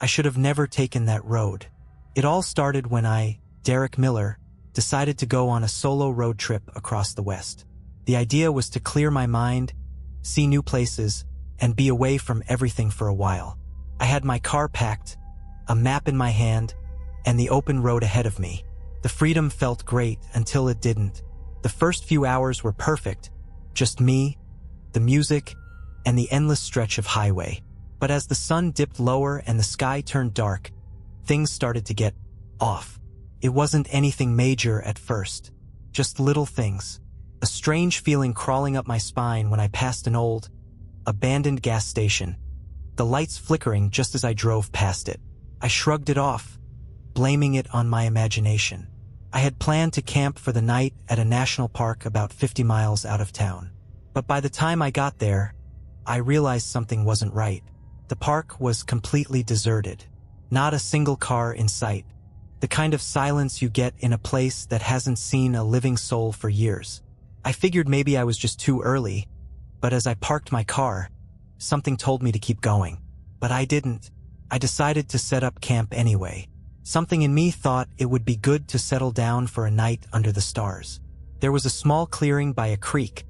I should have never taken that road. It all started when I, Derek Miller, decided to go on a solo road trip across the West. The idea was to clear my mind, see new places, and be away from everything for a while. I had my car packed, a map in my hand, and the open road ahead of me. The freedom felt great until it didn't. The first few hours were perfect, just me, the music, and the endless stretch of highway. But as the sun dipped lower and the sky turned dark, things started to get off. It wasn't anything major at first, just little things. A strange feeling crawling up my spine when I passed an old, abandoned gas station, the lights flickering just as I drove past it. I shrugged it off, blaming it on my imagination. I had planned to camp for the night at a national park about 50 miles out of town. But by the time I got there, I realized something wasn't right. The park was completely deserted. Not a single car in sight. The kind of silence you get in a place that hasn't seen a living soul for years. I figured maybe I was just too early, but as I parked my car, something told me to keep going. But I didn't. I decided to set up camp anyway. Something in me thought it would be good to settle down for a night under the stars. There was a small clearing by a creek,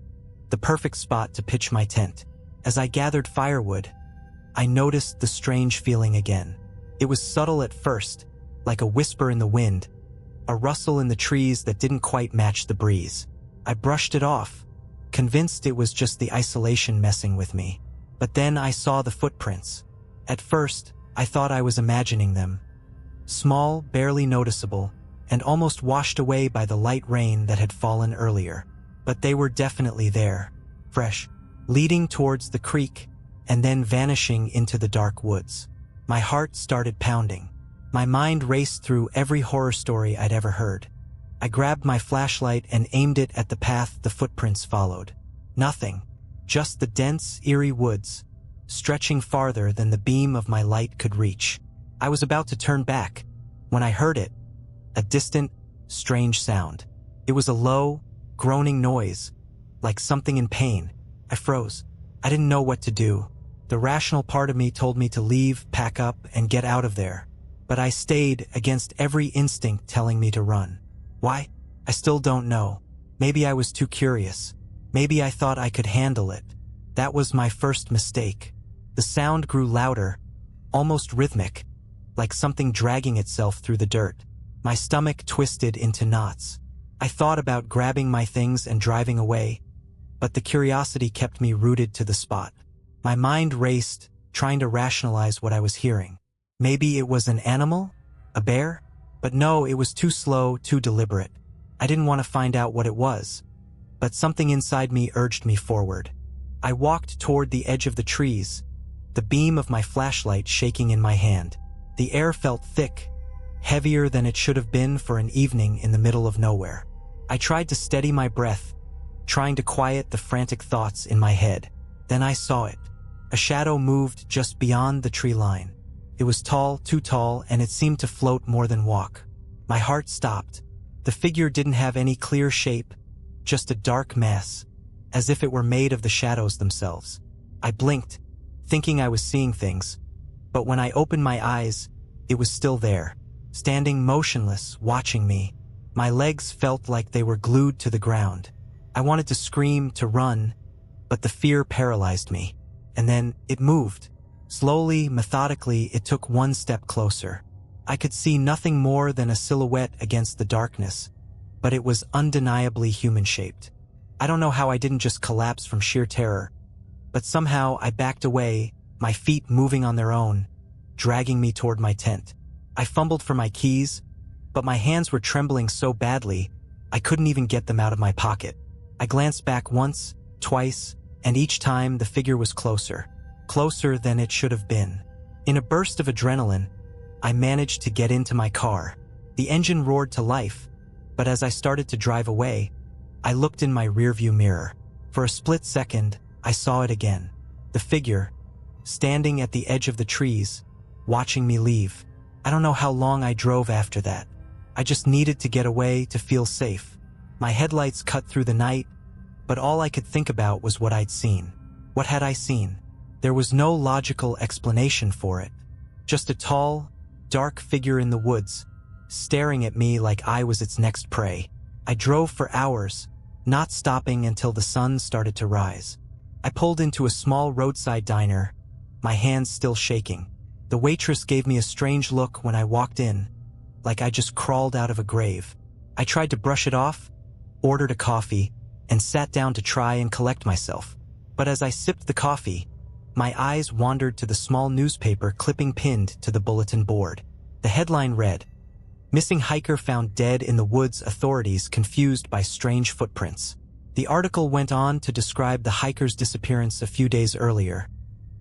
the perfect spot to pitch my tent. As I gathered firewood, I noticed the strange feeling again. It was subtle at first, like a whisper in the wind, a rustle in the trees that didn't quite match the breeze. I brushed it off, convinced it was just the isolation messing with me. But then I saw the footprints. At first, I thought I was imagining them. Small, barely noticeable, and almost washed away by the light rain that had fallen earlier. But they were definitely there, fresh, leading towards the creek, and then vanishing into the dark woods. My heart started pounding. My mind raced through every horror story I'd ever heard. I grabbed my flashlight and aimed it at the path the footprints followed. Nothing, just the dense, eerie woods, stretching farther than the beam of my light could reach. I was about to turn back when I heard it, a distant, strange sound. It was a low, groaning noise, like something in pain. I froze. I didn't know what to do. The rational part of me told me to leave, pack up, and get out of there. But I stayed against every instinct telling me to run. Why? I still don't know. Maybe I was too curious. Maybe I thought I could handle it. That was my first mistake. The sound grew louder, almost rhythmic, like something dragging itself through the dirt. My stomach twisted into knots. I thought about grabbing my things and driving away, but the curiosity kept me rooted to the spot. My mind raced, trying to rationalize what I was hearing. Maybe it was an animal? A bear? But no, it was too slow, too deliberate. I didn't want to find out what it was, but something inside me urged me forward. I walked toward the edge of the trees, the beam of my flashlight shaking in my hand. The air felt thick, heavier than it should have been for an evening in the middle of nowhere. I tried to steady my breath, trying to quiet the frantic thoughts in my head. Then I saw it. A shadow moved just beyond the tree line. It was tall, too tall, and it seemed to float more than walk. My heart stopped. The figure didn't have any clear shape, just a dark mass, as if it were made of the shadows themselves. I blinked, thinking I was seeing things, but when I opened my eyes, it was still there, standing motionless, watching me. My legs felt like they were glued to the ground. I wanted to scream, to run, but the fear paralyzed me. And then it moved. Slowly, methodically, it took one step closer. I could see nothing more than a silhouette against the darkness, but it was undeniably human-shaped. I don't know how I didn't just collapse from sheer terror, but somehow I backed away, my feet moving on their own, dragging me toward my tent. I fumbled for my keys, but my hands were trembling so badly, I couldn't even get them out of my pocket. I glanced back once, twice, and each time the figure was closer than it should have been. In a burst of adrenaline, I managed to get into my car. The engine roared to life, but as I started to drive away, I looked in my rearview mirror. For a split second, I saw it again. The figure, standing at the edge of the trees, watching me leave. I don't know how long I drove after that. I just needed to get away to feel safe. My headlights cut through the night, but all I could think about was what I'd seen. What had I seen? There was no logical explanation for it. Just a tall, dark figure in the woods, staring at me like I was its next prey. I drove for hours, not stopping until the sun started to rise. I pulled into a small roadside diner, my hands still shaking. The waitress gave me a strange look when I walked in, like I just crawled out of a grave. I tried to brush it off, ordered a coffee, and sat down to try and collect myself. But as I sipped the coffee, my eyes wandered to the small newspaper clipping pinned to the bulletin board. The headline read, "Missing hiker found dead in the woods, authorities confused by strange footprints." The article went on to describe the hiker's disappearance a few days earlier,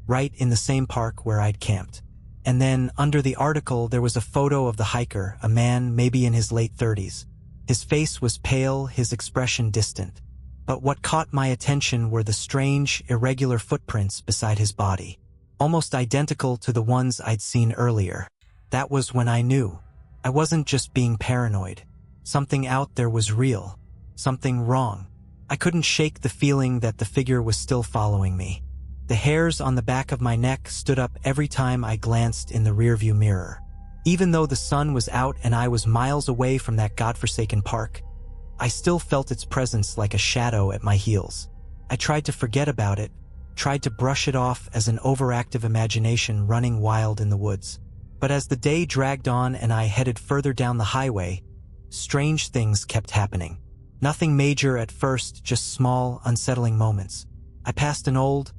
right in the same park where I'd camped. And then, under the article, there was a photo of the hiker, a man maybe in his late 30s. His face was pale, his expression distant. But what caught my attention were the strange, irregular footprints beside his body, almost identical to the ones I'd seen earlier. That was when I knew. I wasn't just being paranoid. Something out there was real. Something wrong. I couldn't shake the feeling that the figure was still following me. The hairs on the back of my neck stood up every time I glanced in the rearview mirror. Even though the sun was out and I was miles away from that godforsaken park, I still felt its presence like a shadow at my heels. I tried to forget about it, tried to brush it off as an overactive imagination running wild in the woods. But as the day dragged on and I headed further down the highway, strange things kept happening. Nothing major at first, just small, unsettling moments. I passed an old,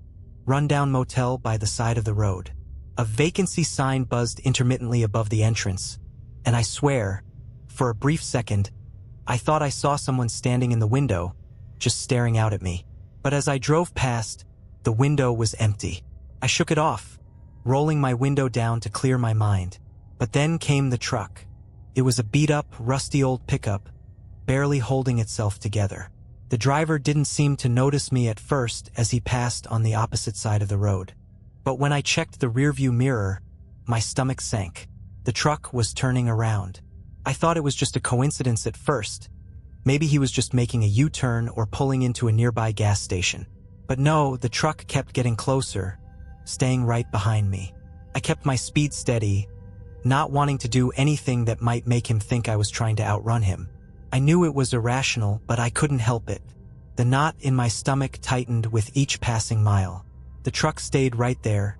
run-down motel by the side of the road. A vacancy sign buzzed intermittently above the entrance, and I swear, for a brief second, I thought I saw someone standing in the window, just staring out at me. But as I drove past, the window was empty. I shook it off, rolling my window down to clear my mind. But then came the truck. It was a beat-up, rusty old pickup, barely holding itself together. The driver didn't seem to notice me at first as he passed on the opposite side of the road. But when I checked the rearview mirror, my stomach sank. The truck was turning around. I thought it was just a coincidence at first. Maybe he was just making a U-turn or pulling into a nearby gas station. But no, the truck kept getting closer, staying right behind me. I kept my speed steady, not wanting to do anything that might make him think I was trying to outrun him. I knew it was irrational, but I couldn't help it. The knot in my stomach tightened with each passing mile. The truck stayed right there,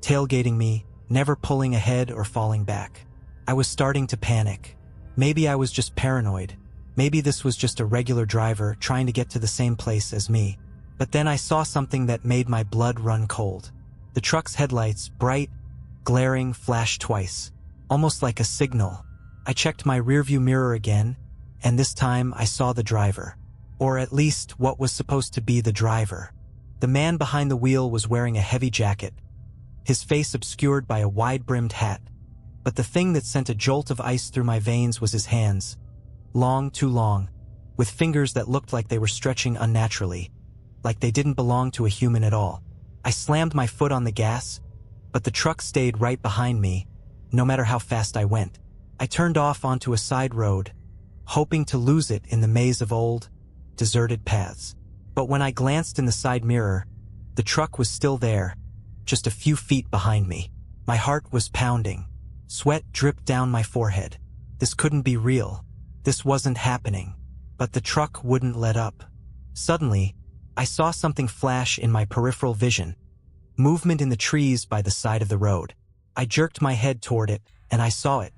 tailgating me, never pulling ahead or falling back. I was starting to panic. Maybe I was just paranoid. Maybe this was just a regular driver trying to get to the same place as me. But then I saw something that made my blood run cold. The truck's headlights, bright, glaring, flashed twice, almost like a signal. I checked my rearview mirror again, and this time I saw the driver. Or at least what was supposed to be the driver. The man behind the wheel was wearing a heavy jacket, his face obscured by a wide-brimmed hat. But the thing that sent a jolt of ice through my veins was his hands. Long, too long, with fingers that looked like they were stretching unnaturally, like they didn't belong to a human at all. I slammed my foot on the gas, but the truck stayed right behind me, no matter how fast I went. I turned off onto a side road, hoping to lose it in the maze of old, deserted paths. But when I glanced in the side mirror, the truck was still there, just a few feet behind me. My heart was pounding. Sweat dripped down my forehead. This couldn't be real. This wasn't happening. But the truck wouldn't let up. Suddenly, I saw something flash in my peripheral vision. Movement in the trees by the side of the road. I jerked my head toward it, and I saw it.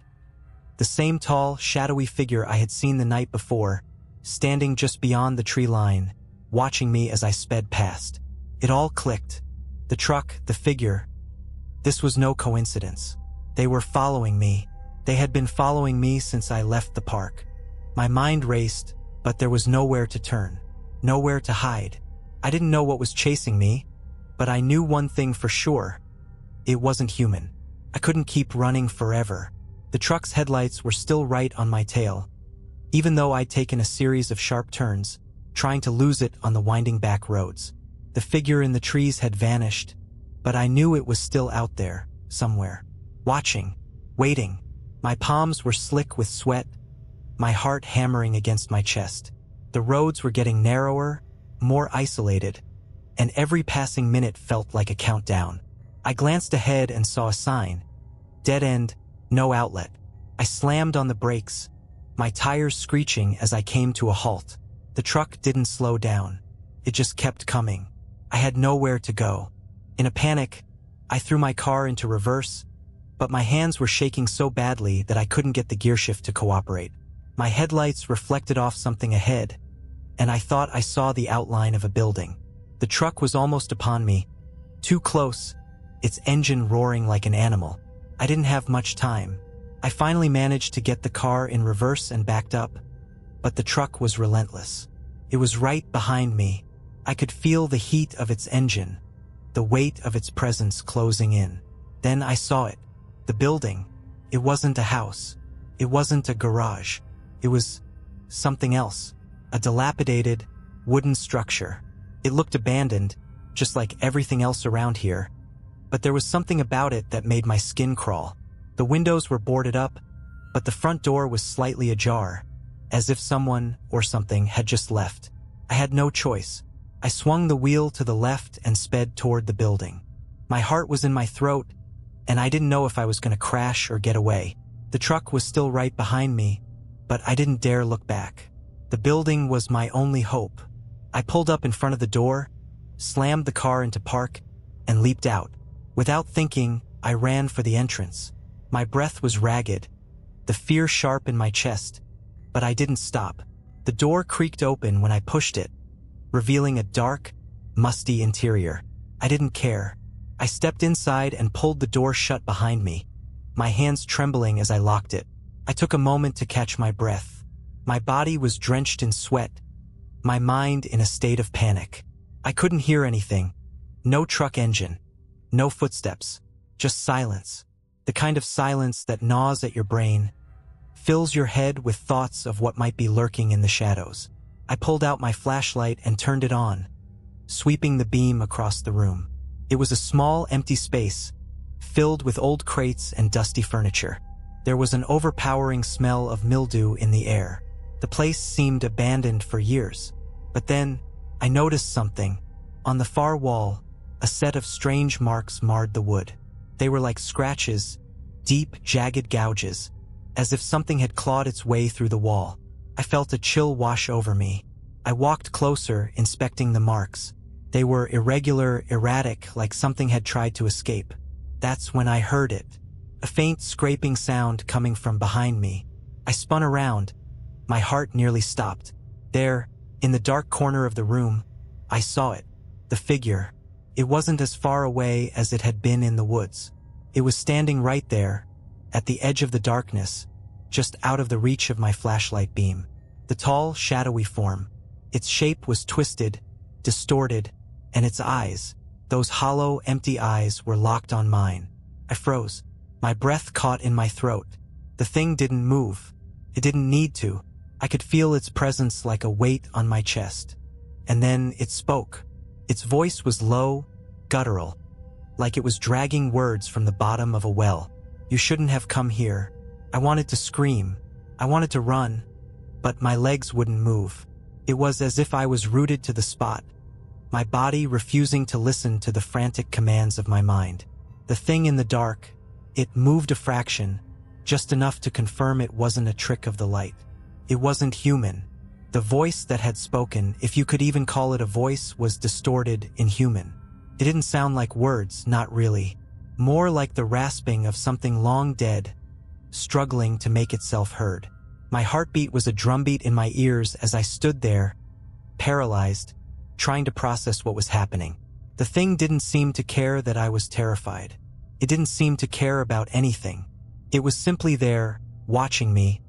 The same tall, shadowy figure I had seen the night before, standing just beyond the tree line, watching me as I sped past. It all clicked. The truck, the figure. This was no coincidence. They were following me. They had been following me since I left the park. My mind raced, but there was nowhere to turn, nowhere to hide. I didn't know what was chasing me, but I knew one thing for sure. It wasn't human. I couldn't keep running forever. The truck's headlights were still right on my tail, even though I'd taken a series of sharp turns, trying to lose it on the winding back roads. The figure in the trees had vanished, but I knew it was still out there, somewhere. Watching, waiting. My palms were slick with sweat, my heart hammering against my chest. The roads were getting narrower, more isolated, and every passing minute felt like a countdown. I glanced ahead and saw a sign. Dead end, no outlet. I slammed on the brakes, my tires screeching as I came to a halt. The truck didn't slow down. It just kept coming. I had nowhere to go. In a panic, I threw my car into reverse, but my hands were shaking so badly that I couldn't get the gearshift to cooperate. My headlights reflected off something ahead, and I thought I saw the outline of a building. The truck was almost upon me, too close, its engine roaring like an animal. I didn't have much time. I finally managed to get the car in reverse and backed up, but the truck was relentless. It was right behind me. I could feel the heat of its engine, the weight of its presence closing in. Then I saw it. The building. It wasn't a house. It wasn't a garage. It was something else. A dilapidated, wooden structure. It looked abandoned, just like everything else around here. But there was something about it that made my skin crawl. The windows were boarded up, but the front door was slightly ajar, as if someone or something had just left. I had no choice. I swung the wheel to the left and sped toward the building. My heart was in my throat, and I didn't know if I was going to crash or get away. The truck was still right behind me, but I didn't dare look back. The building was my only hope. I pulled up in front of the door, slammed the car into park, and leaped out. Without thinking, I ran for the entrance. My breath was ragged, the fear sharp in my chest, but I didn't stop. The door creaked open when I pushed it, revealing a dark, musty interior. I didn't care. I stepped inside and pulled the door shut behind me, my hands trembling as I locked it. I took a moment to catch my breath. My body was drenched in sweat, my mind in a state of panic. I couldn't hear anything. No truck engine, no footsteps, just silence. The kind of silence that gnaws at your brain, fills your head with thoughts of what might be lurking in the shadows. I pulled out my flashlight and turned it on, sweeping the beam across the room. It was a small, empty space, filled with old crates and dusty furniture. There was an overpowering smell of mildew in the air. The place seemed abandoned for years. But then, I noticed something. On the far wall, a set of strange marks marred the wood. They were like scratches, deep, jagged gouges, as if something had clawed its way through the wall. I felt a chill wash over me. I walked closer, inspecting the marks. They were irregular, erratic, like something had tried to escape. That's when I heard it. A faint scraping sound coming from behind me. I spun around. My heart nearly stopped. There, in the dark corner of the room, I saw it. The figure. It wasn't as far away as it had been in the woods. It was standing right there, at the edge of the darkness, just out of the reach of my flashlight beam. The tall, shadowy form. Its shape was twisted, distorted, and its eyes, those hollow, empty eyes, were locked on mine. I froze. My breath caught in my throat. The thing didn't move. It didn't need to. I could feel its presence like a weight on my chest. And then it spoke. Its voice was low, guttural, like it was dragging words from the bottom of a well. You shouldn't have come here. I wanted to scream. I wanted to run, but my legs wouldn't move. It was as if I was rooted to the spot, my body refusing to listen to the frantic commands of my mind. The thing in the dark, it moved a fraction, just enough to confirm it wasn't a trick of the light. It wasn't human. The voice that had spoken, if you could even call it a voice, was distorted, inhuman. It didn't sound like words, not really. More like the rasping of something long dead, struggling to make itself heard. My heartbeat was a drumbeat in my ears as I stood there, paralyzed, trying to process what was happening. The thing didn't seem to care that I was terrified. It didn't seem to care about anything. It was simply there, watching me,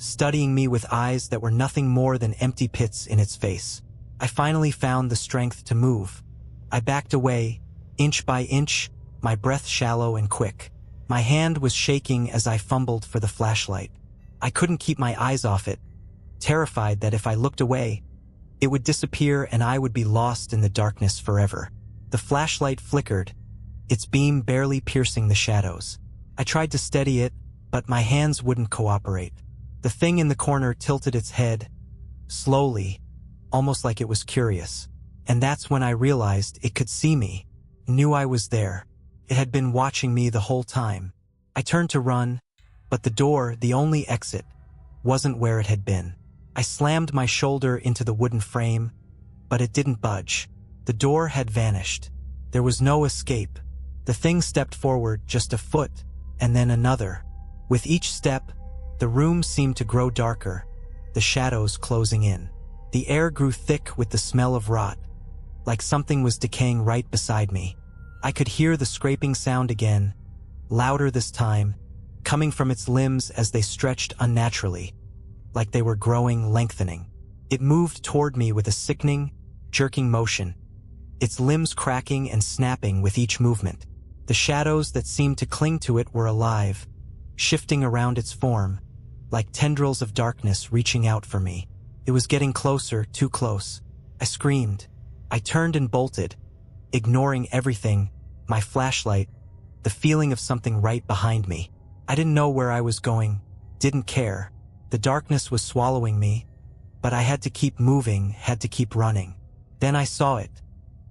studying me with eyes that were nothing more than empty pits in its face. I finally found the strength to move. I backed away, inch by inch, my breath shallow and quick. My hand was shaking as I fumbled for the flashlight. I couldn't keep my eyes off it, terrified that if I looked away, it would disappear and I would be lost in the darkness forever. The flashlight flickered, its beam barely piercing the shadows. I tried to steady it, but my hands wouldn't cooperate. The thing in the corner tilted its head, slowly, almost like it was curious. And that's when I realized it could see me, knew I was there. It had been watching me the whole time. I turned to run, but the door, the only exit, wasn't where it had been. I slammed my shoulder into the wooden frame, but it didn't budge. The door had vanished. There was no escape. The thing stepped forward just a foot, and then another. With each step, the room seemed to grow darker, the shadows closing in. The air grew thick with the smell of rot, like something was decaying right beside me. I could hear the scraping sound again, louder this time, coming from its limbs as they stretched unnaturally, like they were growing, lengthening. It moved toward me with a sickening, jerking motion, its limbs cracking and snapping with each movement. The shadows that seemed to cling to it were alive, shifting around its form, like tendrils of darkness reaching out for me. It was getting closer, too close. I screamed. I turned and bolted, ignoring everything, my flashlight, the feeling of something right behind me. I didn't know where I was going, didn't care. The darkness was swallowing me, but I had to keep moving, had to keep running. Then I saw it,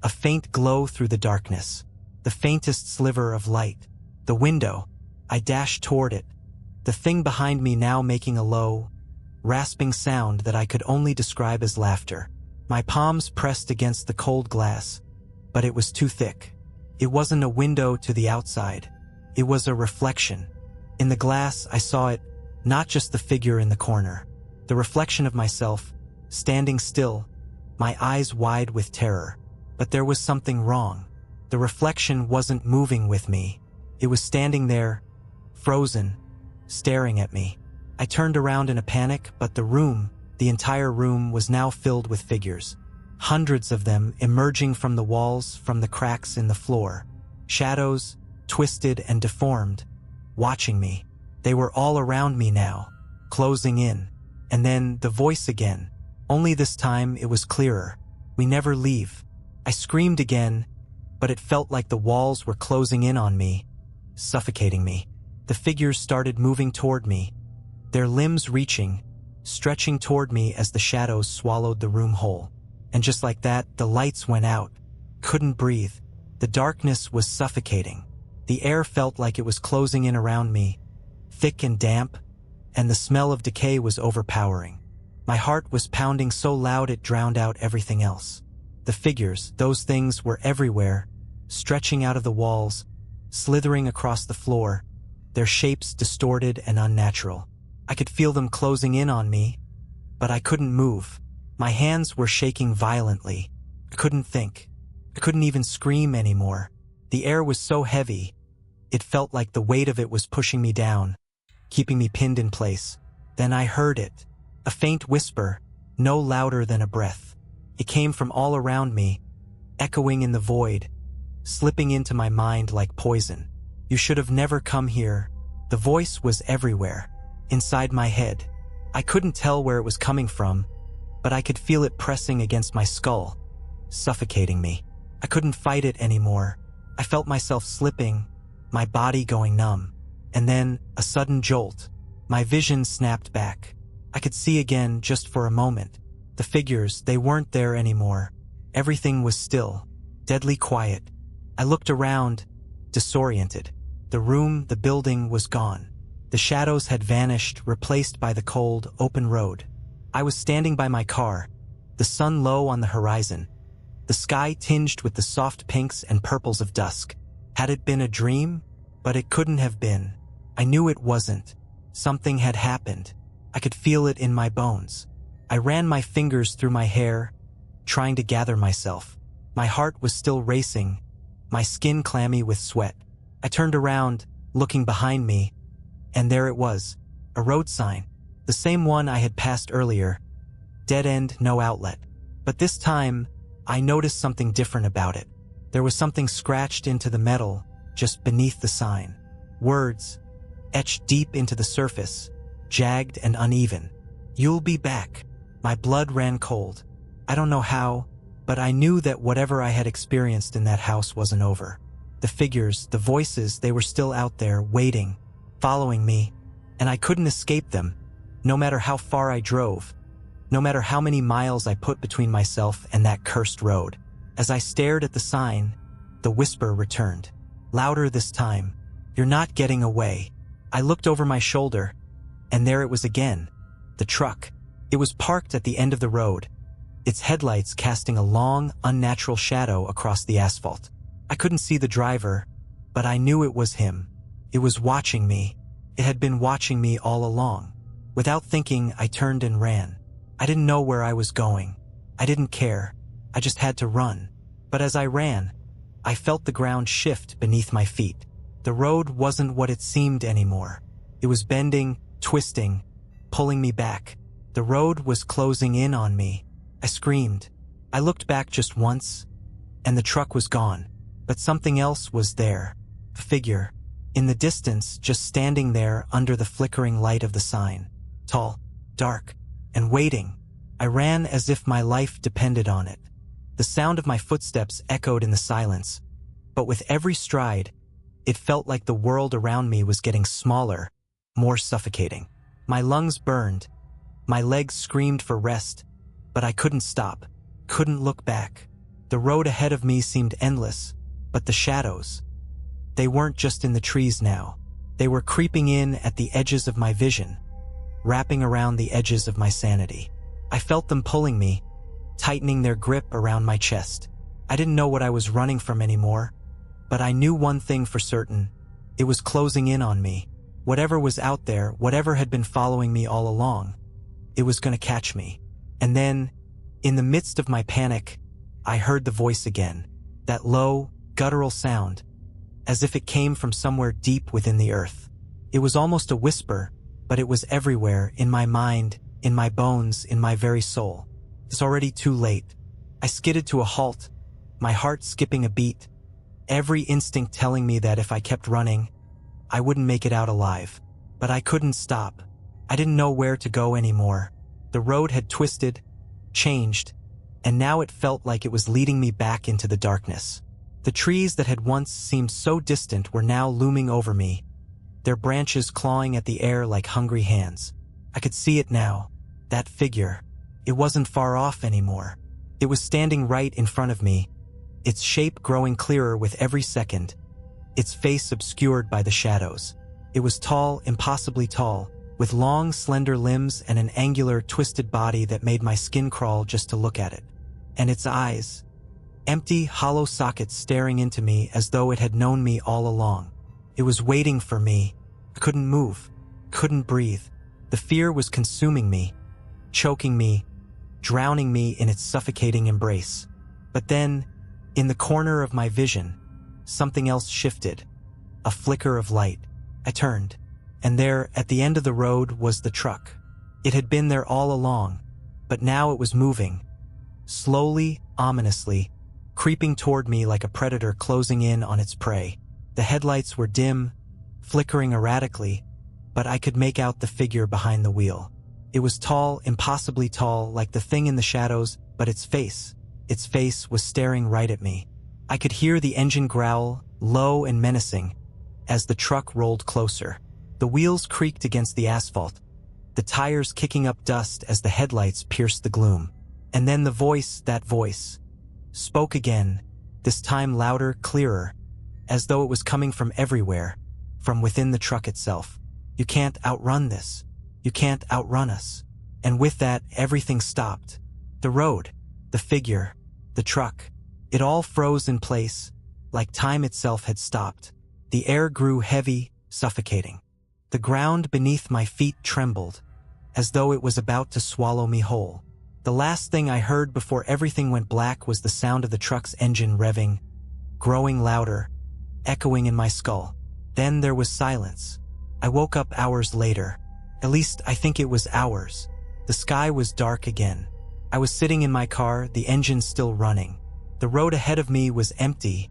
a faint glow through the darkness, the faintest sliver of light. The window. I dashed toward it, the thing behind me now making a low, rasping sound that I could only describe as laughter. My palms pressed against the cold glass, but it was too thick. It wasn't a window to the outside. It was a reflection. In the glass, I saw it, not just the figure in the corner. The reflection of myself, standing still, my eyes wide with terror. But there was something wrong. The reflection wasn't moving with me. It was standing there, frozen, staring at me. I turned around in a panic, but the entire room was now filled with figures. Hundreds of them emerging from the walls, from the cracks in the floor. Shadows, twisted and deformed, watching me. They were all around me now, closing in. And then the voice again. Only this time it was clearer. "We never leave." I screamed again, but it felt like the walls were closing in on me, suffocating me. The figures started moving toward me, their limbs reaching, stretching toward me as the shadows swallowed the room whole. And just like that, the lights went out. Couldn't breathe. The darkness was suffocating. The air felt like it was closing in around me, thick and damp, and the smell of decay was overpowering. My heart was pounding so loud it drowned out everything else. The figures, those things, were everywhere, stretching out of the walls, slithering across the floor, their shapes distorted and unnatural. I could feel them closing in on me, but I couldn't move. My hands were shaking violently. I couldn't think. I couldn't even scream anymore. The air was so heavy, it felt like the weight of it was pushing me down, keeping me pinned in place. Then I heard it, a faint whisper, no louder than a breath. It came from all around me, echoing in the void, slipping into my mind like poison. "You should have never come here." The voice was everywhere, inside my head. I couldn't tell where it was coming from, but I could feel it pressing against my skull, suffocating me. I couldn't fight it anymore. I felt myself slipping, my body going numb. And then, a sudden jolt. My vision snapped back. I could see again just for a moment. The figures, they weren't there anymore. Everything was still, deadly quiet. I looked around, disoriented. The room, the building was gone. The shadows had vanished, replaced by the cold, open road. I was standing by my car, the sun low on the horizon, the sky tinged with the soft pinks and purples of dusk. Had it been a dream? But it couldn't have been. I knew it wasn't. Something had happened. I could feel it in my bones. I ran my fingers through my hair, trying to gather myself. My heart was still racing, my skin clammy with sweat. I turned around, looking behind me, and there it was, a road sign, the same one I had passed earlier. Dead end, no outlet. But this time, I noticed something different about it. There was something scratched into the metal, just beneath the sign. Words, etched deep into the surface, jagged and uneven. "You'll be back." My blood ran cold. I don't know how, but I knew that whatever I had experienced in that house wasn't over. The figures, the voices, they were still out there, waiting, following me, and I couldn't escape them, no matter how far I drove, no matter how many miles I put between myself and that cursed road. As I stared at the sign, the whisper returned, louder this time. "You're not getting away." I looked over my shoulder, and there it was again. The truck. It was parked at the end of the road, its headlights casting a long, unnatural shadow across the asphalt. I couldn't see the driver, but I knew it was him. It was watching me. It had been watching me all along. Without thinking, I turned and ran. I didn't know where I was going. I didn't care. I just had to run. But as I ran, I felt the ground shift beneath my feet. The road wasn't what it seemed anymore. It was bending, twisting, pulling me back. The road was closing in on me. I screamed. I looked back just once, and the truck was gone. But something else was there. A figure. In the distance, just standing there under the flickering light of the sign. Tall, dark, and waiting. I ran as if my life depended on it. The sound of my footsteps echoed in the silence, but with every stride, it felt like the world around me was getting smaller, more suffocating. My lungs burned. My legs screamed for rest, but I couldn't stop, couldn't look back. The road ahead of me seemed endless, but the shadows, they weren't just in the trees now. They were creeping in at the edges of my vision, wrapping around the edges of my sanity. I felt them pulling me, tightening their grip around my chest. I didn't know what I was running from anymore, but I knew one thing for certain. It was closing in on me. Whatever was out there, whatever had been following me all along, it was going to catch me. And then, in the midst of my panic, I heard the voice again. That low, guttural sound, as if it came from somewhere deep within the earth. It was almost a whisper, but it was everywhere, in my mind, in my bones, in my very soul. It's already too late. I skidded to a halt, my heart skipping a beat, every instinct telling me that if I kept running, I wouldn't make it out alive. But I couldn't stop. I didn't know where to go anymore. The road had twisted, changed, and now it felt like it was leading me back into the darkness. The trees that had once seemed so distant were now looming over me, their branches clawing at the air like hungry hands. I could see it now. That figure. It wasn't far off anymore. It was standing right in front of me, its shape growing clearer with every second, its face obscured by the shadows. It was tall, impossibly tall, with long, slender limbs and an angular, twisted body that made my skin crawl just to look at it. And its eyes, empty, hollow sockets staring into me as though it had known me all along. It was waiting for me. I couldn't move, couldn't breathe. The fear was consuming me, choking me, drowning me in its suffocating embrace. But then, in the corner of my vision, something else shifted. A flicker of light. I turned, and there, at the end of the road, was the truck. It had been there all along, but now it was moving, slowly, ominously, creeping toward me like a predator closing in on its prey. The headlights were dim, flickering erratically, but I could make out the figure behind the wheel. It was tall, impossibly tall, like the thing in the shadows, but its face was staring right at me. I could hear the engine growl, low and menacing, as the truck rolled closer. The wheels creaked against the asphalt, the tires kicking up dust as the headlights pierced the gloom. And then the voice, that voice, spoke again, this time louder, clearer, as though it was coming from everywhere, from within the truck itself. "You can't outrun this. You can't outrun us." And with that, everything stopped. The road, the figure, the truck, it all froze in place, like time itself had stopped. The air grew heavy, suffocating. The ground beneath my feet trembled, as though it was about to swallow me whole. The last thing I heard before everything went black was the sound of the truck's engine revving, growing louder, echoing in my skull. Then there was silence. I woke up hours later. At least I think it was hours. The sky was dark again. I was sitting in my car, the engine still running. The road ahead of me was empty,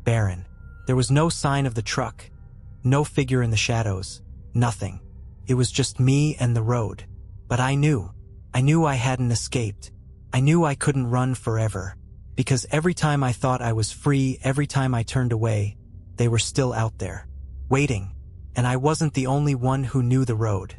barren. There was no sign of the truck, no figure in the shadows, nothing. It was just me and the road. But I knew I hadn't escaped. I knew I couldn't run forever, because every time I thought I was free, every time I turned away, they were still out there, waiting, and I wasn't the only one who knew the road.